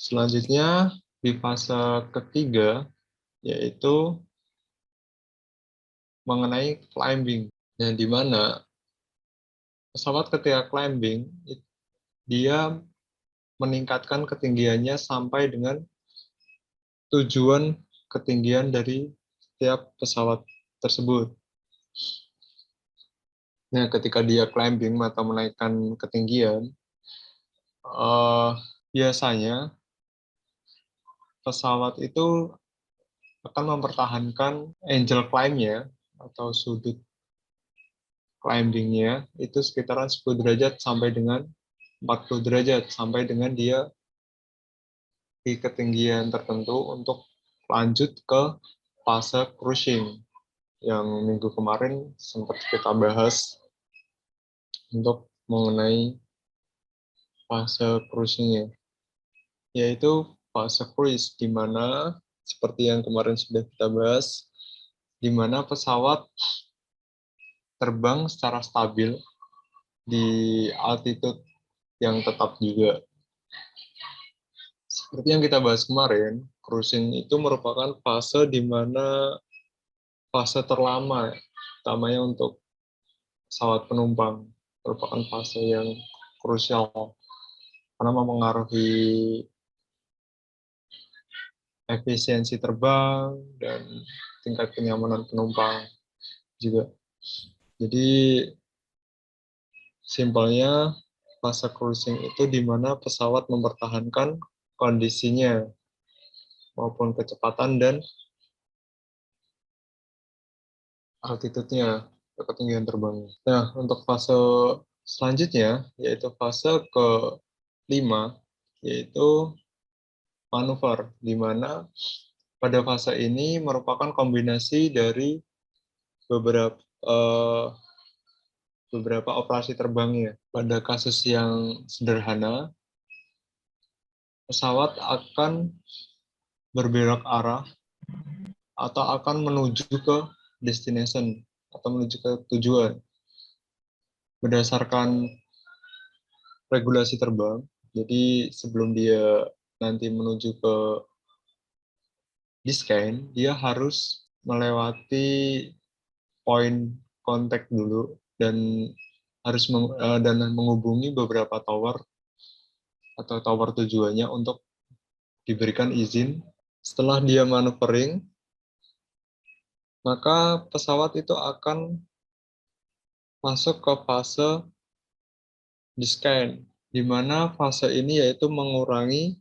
Selanjutnya di fase ketiga yaitu mengenai climbing. Yang di mana pesawat ketika climbing dia meningkatkan ketinggiannya sampai dengan tujuan ketinggian dari setiap pesawat tersebut. Nah, ketika dia climbing atau menaikkan ketinggian, biasanya pesawat itu akan mempertahankan angle climb-nya atau sudut climbing-nya itu sekitaran 10 derajat sampai dengan 40 derajat, sampai dengan dia di ketinggian tertentu untuk lanjut ke fase cruising yang minggu kemarin sempat kita bahas untuk mengenai fase cruising-nya, yaitu fase cruise, di mana seperti yang kemarin sudah kita bahas, di mana pesawat terbang secara stabil di altitude yang tetap juga. Seperti yang kita bahas kemarin, cruising itu merupakan fase di mana fase terlama, utamanya untuk pesawat penumpang, merupakan fase yang krusial karena mempengaruhi efisiensi terbang dan tingkat kenyamanan penumpang juga. Jadi simpelnya fase cruising itu di mana pesawat mempertahankan kondisinya maupun kecepatan dan altitude-nya, ketinggian terbangnya. Nah, untuk fase selanjutnya, yaitu fase ke-5, yaitu manuver, di mana pada fase ini merupakan kombinasi dari beberapa operasi terbangnya. Pada kasus yang sederhana, pesawat akan berbelok arah atau akan menuju ke destination atau menuju ke tujuan berdasarkan regulasi terbang. Jadi sebelum dia nanti menuju ke descent, dia harus melewati poin kontak dulu dan harus menghubungi beberapa tower atau tower tujuannya untuk diberikan izin. Setelah dia maneuvering, maka pesawat itu akan masuk ke fase descent, di mana fase ini yaitu mengurangi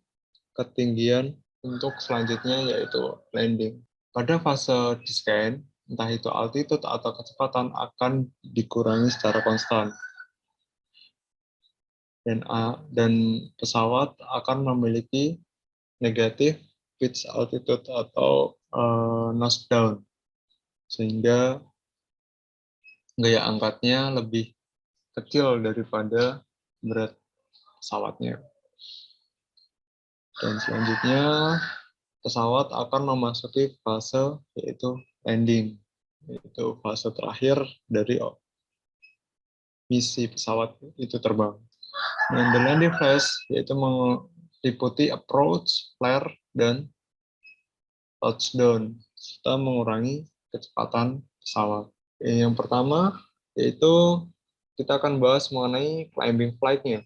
ketinggian untuk selanjutnya yaitu landing. Pada fase descent, entah itu altitude atau kecepatan akan dikurangi secara konstan. Dan pesawat akan memiliki negatif pitch altitude atau nose down, sehingga gaya angkatnya lebih kecil daripada berat pesawatnya. Dan selanjutnya pesawat akan memasuki fase yaitu landing, yaitu fase terakhir dari misi pesawat itu terbang. Dan the landing phase yaitu meliputi approach, flare, dan touchdown, serta mengurangi kecepatan pesawat. Yang pertama yaitu kita akan bahas mengenai climbing flight-nya.